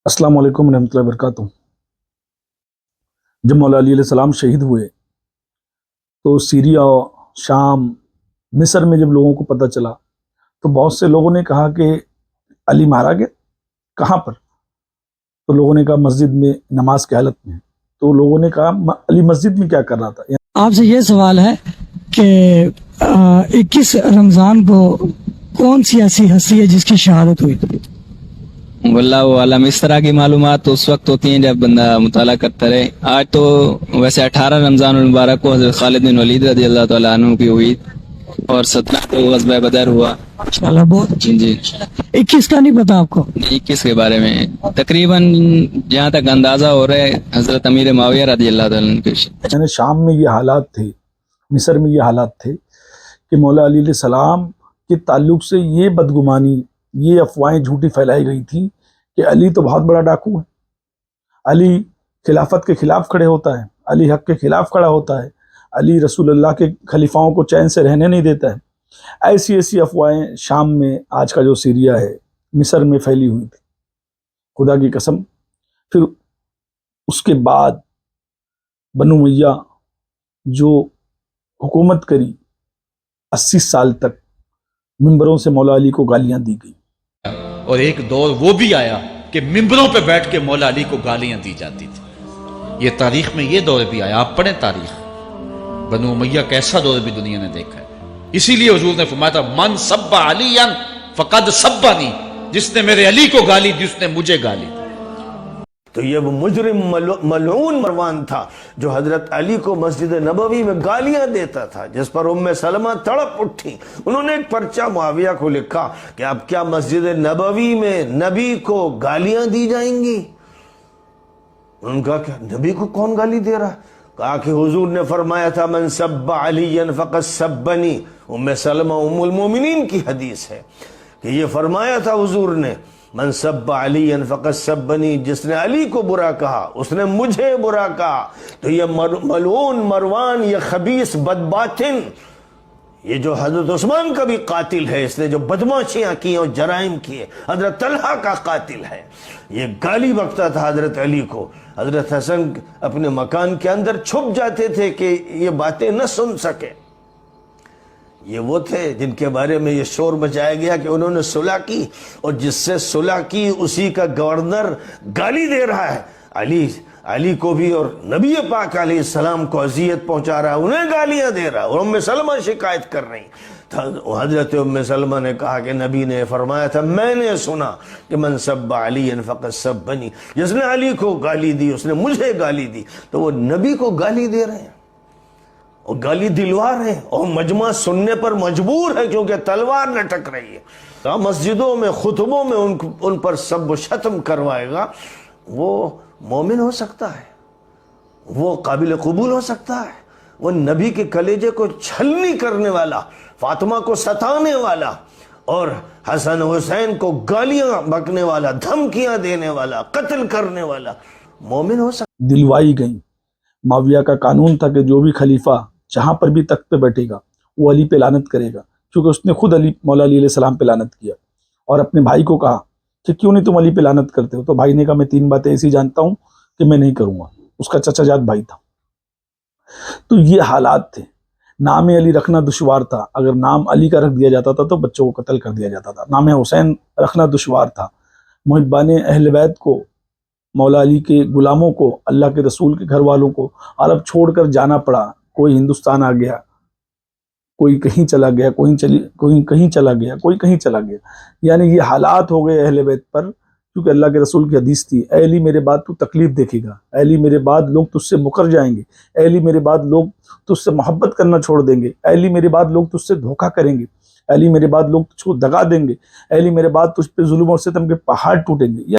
अस्सलाम वालेकुम रहमतुल्लाहि व बरकातुहू। जब मौला अली अलैहिस्सलाम शहीद हुए तो सीरिया, शाम, मिस्र में जब लोगों को पता चला तो बहुत से लोगों ने कहा कि अली मारा गया। कहाँ पर? तो लोगों ने कहा मस्जिद में नमाज की हालत में। तो लोगों ने कहा अली मस्जिद में क्या कर रहा था? आपसे ये सवाल है कि 21 रमज़ान को कौन सी ऐसी हस्ती है जिसकी शहादत हुई? वल्लाहु आलम। इस तरह की मालूमात तो उस वक्त होती हैं जब बंदा मुताला करता रहे। आज तो वैसे 18 रमज़ान मुबारक को हज़रत खालिद बिन वलीद रज़ी अल्लाह तआला अन्हु की हुई और 17 को ग़ज़वा बदर हुआ। माशाअल्लाह, बहुत जी 21 का नहीं पता आपको? 21 के बारे में तकरीबन जहाँ तक अंदाजा हो रहा है हज़रत अमीर मुआविया रज़ी अल्लाह तआला अन्हु के। यानी शाम में ये हालात थे, मिस्र में ये हालात थे कि मौला अली अलैहिस्सलाम के ताल्लुक से ये बदगुमानी, ये अफवाहें झूठी फैलाई गई थी कि अली तो बहुत बड़ा डाकू है, अली खिलाफत के खिलाफ खड़े होता है, अली हक के खिलाफ खड़ा होता है, अली रसूलुल्लाह के खलीफाओं को चैन से रहने नहीं देता है। ऐसी ऐसी अफवाहें शाम में, आज का जो सीरिया है, मिस्र में फैली हुई थी। खुदा की कसम, फिर उसके बाद बनु उमय्या जो हुकूमत करी 80 साल तक मिंबरों से मौला अली को गालियां दी गई। और एक दौर वो भी आया कि मिंबरों पे बैठ के मौला अली को गालियां दी जाती थी। ये तारीख में ये दौर भी आया। आप पढ़ें तारीख, बनु उमय्या कैसा दौर भी दुनिया ने देखा है। इसीलिए हुजूर ने फरमाया था मन सब्बा अलियन फकद सब्बानी, जिसने मेरे अली को गाली दी उसने मुझे गाली दी। तो ये वो मुजरिम मलऊन मरवान था जो हजरत अली को मस्जिद नबवी में गालियां देता था, जिस पर उम्मे सलमा तड़प उठी। उन्होंने एक पर्चा मुआविया को लिखा कि अब क्या मस्जिद नबवी में नबी को गालियां दी जाएंगी? उन्होंने कहा क्या नबी को कौन गाली दे रहा? कहा कि हुजूर ने फरमाया था मन सब्बा अलियन फक़द सब्बनी। उम्मे सलमा उम्मुल मोमिनीन की हदीस है कि ये फरमाया था हुजूर ने मन सब्बा अलियन फक़द सब्बनी, जिसने अली को बुरा कहा उसने मुझे बुरा कहा। तो ये मलऊन मरवान, ये खबीस बदबातिन, ये जो हजरत उस्मान का भी कातिल है, इसने जो बदमाशियां की और जराइम किए, हजरत तलहा का कातिल है, ये गाली बकता था हजरत अली को। हजरत हसन अपने मकान के अंदर छुप जाते थे कि ये बातें न सुन सके। ये वो थे जिनके बारे में ये शोर मचाया गया कि उन्होंने सुलह की, और जिससे सुलह की उसी का गवर्नर गाली दे रहा है अली को भी, और नबी पाक अलैहिस्सलाम को अजियत पहुंचा रहा है, उन्हें गालियां दे रहा है। और उम्मे सलमा शिकायत कर रही था। हजरत उम्मे सलमा ने कहा कि नबी ने फरमाया था मैंने सुना कि मन सब्बा अलियन फक़द सब्बनी, जिसने अली को गाली दी उसने मुझे गाली दी। तो वो नबी को गाली दे रहे हैं और गाली दिलवा रहे हैं, और मजमा सुनने पर मजबूर है क्योंकि तलवार लटक रही है। तो मस्जिदों में खुतबों में उन पर सब शत्म करवाएगा, वो मोमिन हो सकता है, वो काबिल कबूल हो सकता है। वो नबी के कलेजे को छलनी करने वाला, फातिमा को सताने वाला और हसन हुसैन को गालियां बकने वाला, धमकियां देने वाला, कत्ल करने वाला मोमिन हो सकता। दिलवाई गई। मुआविया का कानून था कि जो भी खलीफा जहां पर भी तख्त पे बैठेगा वो अली पे लानत करेगा, क्योंकि उसने खुद मौला अली अलैहिस्सलाम पे लानत किया। और अपने भाई को कहा कि क्यों नहीं तुम अली पे लानत करते हो? तो भाई ने कहा मैं 3 बातें ऐसी जानता हूं कि मैं नहीं करूंगा। उसका चचाजाद भाई था। तो ये हालात थे। नाम अली रखना दुश्वार था। अगर नाम अली का रख दिया जाता था तो बच्चों को कत्ल कर दिया जाता था। नाम हुसैन रखना दुश्वार था। मुहिब्बान अहले बैत को, मौला अली के गुलामों को, अल्लाह के रसूल के घर वालों को अरब छोड़कर जाना पड़ा। कोई हिंदुस्तान आ गया, कोई कहीं चला गया, कोई कहीं चला गया, कोई कहीं चला गया। यानी ये हालात हो गए अहले बैत पर, क्योंकि अल्लाह के रसूल की हदीस थी, ए अली मेरे बाद तू तकलीफ देखेगा, ए अली मेरे बाद लोग तुझसे मुकर जाएंगे, ए अली मेरे बाद लोग तुझसे मोहब्बत करना छोड़ देंगे, ए अली मेरे बाद लोग तुझसे धोखा करेंगे, ए अली मेरे बाद लोग तुझको दगा देंगे, ए अली मेरे बाद तुझ पे जुल्म और सितम के पहाड़ टूटेंगे।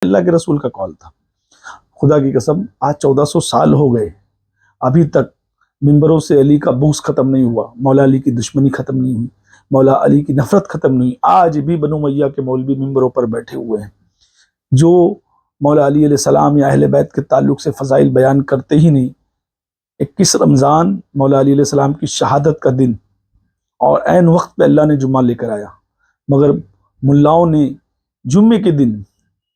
अल्लाह के रसूल का कॉल था। खुदा की कसम, आज 1400 साल हो गए, अभी तक मिंबरों से अली का बुग़्ज़ ख़त्म नहीं हुआ, मौला अली की दुश्मनी ख़त्म नहीं हुई, मौला अली की नफ़रत ख़त्म नहीं हुई। आज भी बनु उमय्या के मौलवी मिंबरों पर बैठे हुए हैं जो मौला अली अलैहिस्सलाम या अहले बैत के ताल्लुक से फ़ज़ाइल बयान करते ही नहीं, 21 رمضان مولا علی علیہ السلام کی شہادت کا دن، اور عین وقت پہ اللہ نے جمعہ لے کر آیا، مگر ملاؤں نے جمعے کے دن،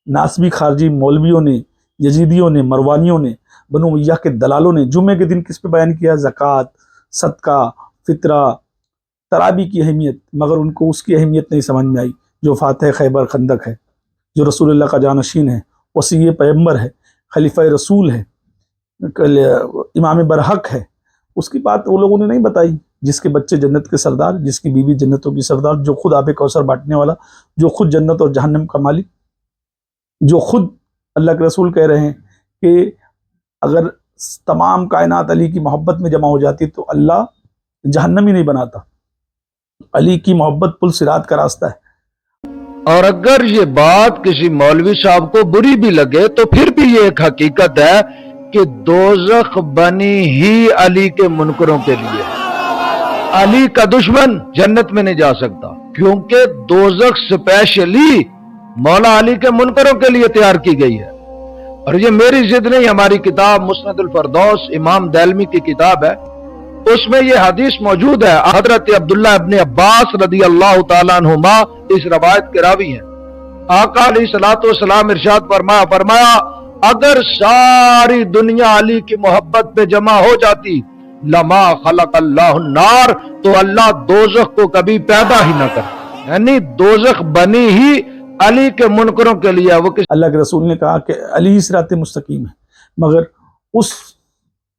ناسبی خارجی مولویوں نے، یزیدیوں نے، مروانیوں نے، بنو امیہ کے دلالوں نے جمعے کے دن کس پہ بیان کیا؟ زکوٰۃ، صدقہ، فطرہ، تراویح کی اہمیت، مگر ان کو اس کی اہمیت نہیں سمجھ میں آئی جو فاتح خیبر خندق ہے، جو رسول اللہ کا جانشین ہے، وصی پیغمبر ہے، خلیفہ رسول ہے، امام برحق ہے، اس کی بات وہ لوگوں نے نہیں بتائی، جس کے بچے جنت کے سردار، جس کی بیوی جنتوں کی سردار، جو خود آب کوثر بانٹنے والا، جو خود جنت اور جہنم کا مالک، جو خود اللہ کے رسول کہہ رہے ہیں کہ اگر تمام کائنات علی کی محبت میں جمع ہو جاتی تو اللہ جہنم ہی نہیں بناتا۔ علی کی محبت پل صراط کا راستہ ہے۔ اور اگر یہ بات کسی مولوی صاحب کو بری بھی لگے تو پھر بھی یہ ایک حقیقت ہے کہ دوزخ بنی ہی علی کے منکروں کے لیے۔ علی کا دشمن جنت میں نہیں جا سکتا، کیونکہ دوزخ سپیشلی مولا علی کے منکروں کے لیے تیار کی گئی ہے۔ اور یہ میری ضد نہیں، ہماری کتاب مسند الفردوس امام دہلوی کی کتاب ہے، اس میں یہ حدیث موجود ہے۔ حضرت عبداللہ ابن عباس رضی اللہ تعالیٰ عنہما اس روایت کے راوی ہیں۔ آقا علیہ الصلوۃ والسلام ارشاد فرمایا اگر ساری دنیا علی کی محبت پہ جمع ہو جاتی لما خلق اللہ النار، تو اللہ دوزخ کو کبھی پیدا ہی نہ کرتا، یعنی دوزخ بنی ہی علی کے منکروں کے لیے۔ وہ اللہ کے رسول نے کہا کہ علی صراط مستقیم ہے، مگر اس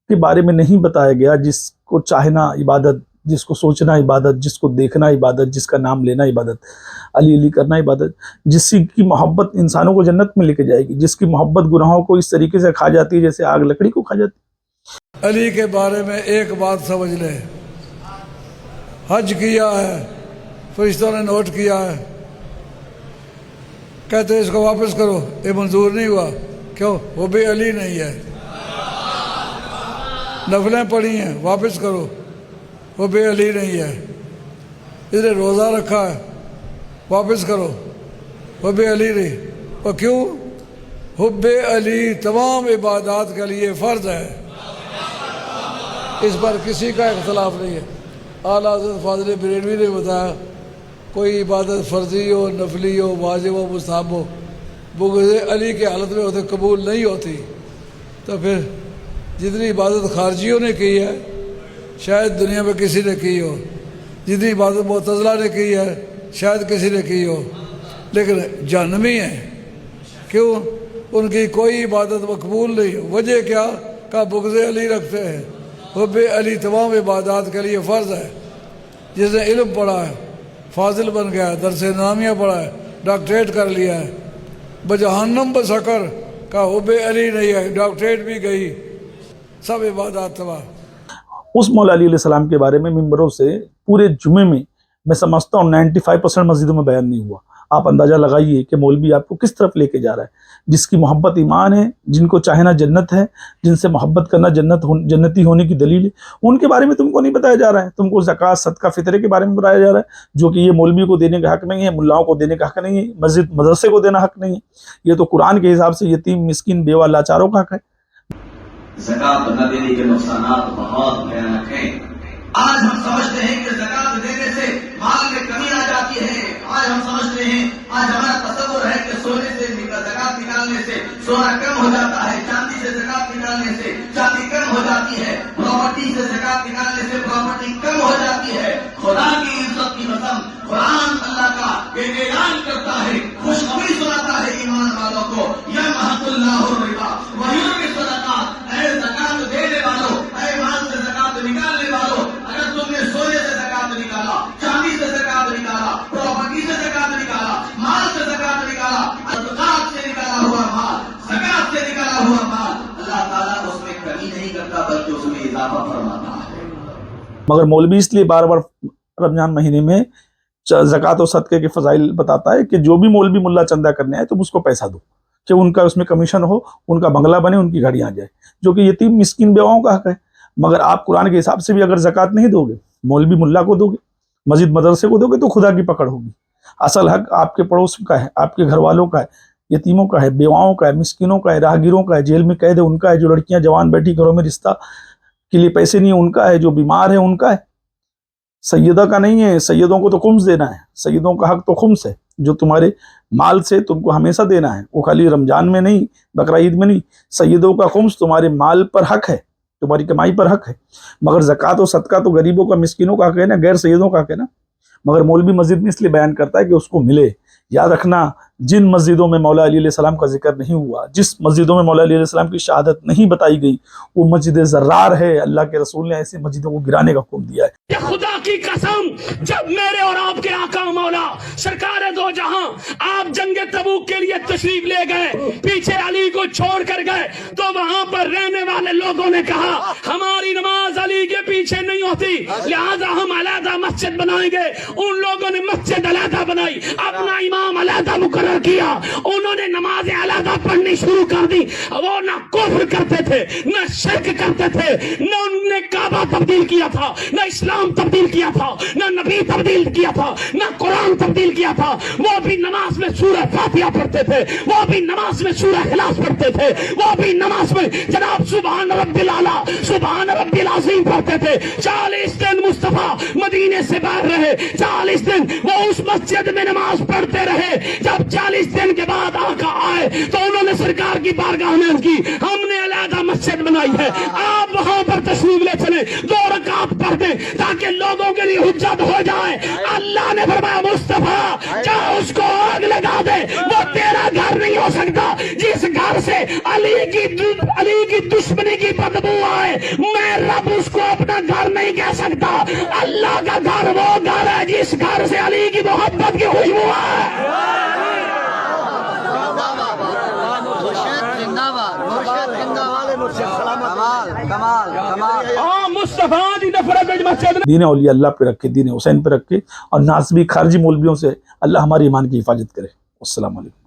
کے بارے میں نہیں بتایا گیا جس کو چاہنا عبادت، جس کو سوچنا عبادت، جس کو دیکھنا عبادت، جس کا نام لینا عبادت، علی علی کرنا عبادت، جس کی محبت انسانوں کو جنت میں لے کے جائے گی، جس کی محبت گناہوں کو اس طریقے سے کھا جاتی ہے جیسے آگ لکڑی کو کھا جاتی ہے۔ علی کے بارے میں ایک بات سمجھ لے، حج کیا ہے، فرشتوں نے نوٹ کیا ہے، کہتے ہیں اس کو واپس کرو، یہ منظور نہیں ہوا، کیوں؟ وہ بھی علی نہیں ہے۔ نفلیں پڑھی ہیں، واپس کرو، وہ بھی علی نہیں ہے۔ اس نے روزہ رکھا ہے، واپس کرو، وہ بھی علی نہیں۔ اور کیوں؟ حب علی تمام عبادات کے لیے فرض ہے، اس پر کسی کا اختلاف نہیں ہے۔ اعلیٰ حضرت فاضل بریلوی نے بتایا کوئی عبادت فرضی ہو، نفلی ہو، واجب ہو، مستحب ہو، بغض علی کی حالت میں ہوتے قبول نہیں ہوتی، تو پھر جتنی عبادت خارجیوں نے کی ہے شاید دنیا میں کسی نے کی ہو، جتنی عبادت معتزلہ نے کی ہے شاید کسی نے کی ہو، لیکن جہنمی ہیں۔ کیوں؟ ان کی کوئی عبادت مقبول نہیں ہو۔ وجہ کیا؟ کہ بغض علی رکھتے ہیں۔ حب علی تمام عبادات کے لیے فرض ہے۔ جس نے علم پڑھا ہے، فاضل بن گیا ہے، درس نامیہ پڑھا ہے، ڈاکٹریٹ کر لیا ہے، بجہنم بسکر کا حب علی نہیں ہے، ڈاکٹریٹ بھی گئی، سب عبادات تباہ۔ اس مولا علی علیہ السلام کے بارے میں ممبروں سے پورے جمعے میں سمجھتا ہوں 95% مسجدوں میں بیان نہیں ہوا۔ آپ اندازہ لگائیے کہ مولوی آپ کو کس طرف لے کے جا رہا ہے۔ جس کی محبت ایمان ہے، جن کو چاہنا جنت ہے، جن سے محبت کرنا جنتی ہونے کی دلیل ہے، ان کے بارے میں تم کو نہیں بتایا جا رہا ہے۔ تم کو زکوٰۃ، صدقہ، فطرے کے بارے میں بتایا جا رہا ہے، جو کہ یہ مولوی کو دینے کا حق نہیں ہے، ملاؤں کو دینے کا حق نہیں ہے، مسجد مدرسے کو دینا حق نہیں ہے۔ یہ تو قرآن کے حساب سے یتیم، مسکین، بیوہ، لاچاروں کا حق ہے۔ زکوٰۃ نہ دینے کے نقصانات بہت بھیانک ہیں۔ آج ہم سمجھتے ہیں کہ زکوٰۃ دینے سے مال میں کمی آ جاتی ہے۔ آج ہم سمجھتے ہیں، آج ہمارا تصور ہے کہ سونے سے زکوٰۃ نکالنے سے سونا کم ہو جاتا ہے، چاندی سے زکوٰۃ نکالنے سے چاندی کم ہو جاتی ہے، پراپرٹی سے زکوٰۃ نکالنے سے پراپرٹی کم ہو جاتی ہے۔ خدا کی عزت کی قسم، قرآن اللہ کا ایک اعلان کرتا ہے، خوشخبری سناتا ہے ایمان والوں کو، یمحق اللہ الربا ویربی الصدقات۔ اے زکوٰۃ دینے والوں، اے مال سے زکوٰۃ نکالنے والوں، اگر تم نے سونے سے زکوٰۃ نکالا، چاندی سے زکوٰۃ نکالا، پراپرٹی سے زکوٰۃ نکالا، مال سے زکوٰۃ نکالا، صدقات سے نکالا ہوا مال، زکوٰۃ سے نکالا ہوا مال، اللہ تعالیٰ اس میں کمی نہیں کرتا بلکہ اس میں اضافہ فرماتا ہے۔ مگر مولوی اس لیے بار بار رمضان مہینے میں زکوٰۃ و صدقے کے فضائل بتاتا ہے کہ جو بھی مولوی ملا چندہ کرنے آئے تم اس کو پیسہ دو، کہ ان کا اس میں کمیشن ہو، ان کا بنگلہ بنے، ان کی گھڑیاں جائے، جو کہ یتیم، مسکین، بیواؤں کا حق ہے۔ مگر آپ قرآن کے حساب سے بھی اگر زکوٰۃ نہیں دو گے، مولوی ملا کو دو گے، مسجد مدرسے کو دو گے، تو خدا کی پکڑ ہوگی۔ اصل حق آپ کے پڑوس کا ہے، آپ کے گھر والوں کا ہے، یتیموں کا ہے، بیواؤں کا ہے، مسکینوں کا ہے، راہگیروں کا ہے، جیل میں قید ہے ان کا ہے، جو لڑکیاں جوان بیٹھی گھروں میں رشتہ के लिए पैसे नहीं है उनका है, जो बीमार है उनका है, सैयदा का नहीं है। सैयदों को तो खुम्स देना है, सैयदों का हक तो खुम्स है जो तुम्हारे माल से तुमको हमेशा देना है, वो खाली रमजान में नहीं, बकरा ईद में नहीं। सैयदों का खुम्स तुम्हारे माल पर हक है, तुम्हारी कमाई पर हक है। मगर ज़कात और सदका तो गरीबों का, मिस्किनों का हक है ना, गैर सैयदों का हक है ना। मगर मौलवी मस्जिद में इसलिए बयान करता है कि उसको मिले। याद रखना, जिन मस्जिदों में मौला अली अलैहिस्सलाम का जिक्र नहीं हुआ, जिस मस्जिदों में मौला अली अलैहिस्सलाम की शहादत नहीं बताई गई, वो मस्जिद ज़र्रार है। अल्लाह के रसूल ने ऐसी मस्जिदों को गिराने का हुक्म दिया है। ये खुदा की कसम, जब मेरे और आपके आका मौला सरकार दो जहां आप जंग तबूक के लिए तशरीफ ले गए, पीछे अली को छोड़ कर गए, तो वहां पर रहने वाले लोगों ने कहा हमारी नमाज अली के पीछे नहीं होती, लिहाजा हम अलहदा मस्जिद बनाएंगे। उन लोगों ने मस्जिद अलहदा बनाई, अपना इमाम अलहदा मुकर्रर किया, उन्होंने नमाज अलहदा पढ़नी शुरू कर दी। वो ना कुफ्र करते थे, न शिर्क करते थे, न उन्होंने काबा तब्दील किया था, न इस्लाम तब्दील किया था, न नबी तब्दील किया था, न कुरान तब्दील किया था। वो भी नमाज में सूरह फातिहा पढ़ते थे, वो भी नमाज में सूरह इखलास पढ़ते थे, वो भी नमाज में जनाब सुभान रब्बिल आला, सुभान रब्बिल अज़ीम पढ़ते थे। 40 दिन मुस्तफा मदीने से बाहर रहे, 40 दिन वो उस मस्जिद में नमाज पढ़ते रहे। जब 40 दिन के बाद आका आए तो उन्होंने सरकार की बारगाह में की, हमने अलहदा मस्जिद बनाई है, आप वहां पर तशरीफ ले चले, 2 रकात पढ़ दें ताकि लोगों के लिए हुज्जत हो जाए। अल्लाह ने फरमाया मुस्तफा जा उसको आग लगा दे, वो तेरा घर नहीं हो सकता। जिस घर से अली की दुश्मनी की बदबू आए, मैं रब उसको अपना घर नहीं कह सकता। अल्लाह का घर वो घर है जिस घर से अली की मोहब्बत की खुशबू है। दीन औलिया अल्लाह पे रखे, दीन हुसैन पे रखे, और नाज़िबी खारजी मौलवियों से अल्लाह हमारे ईमान की हिफाजत करे। अस्सलाम वालेकुम।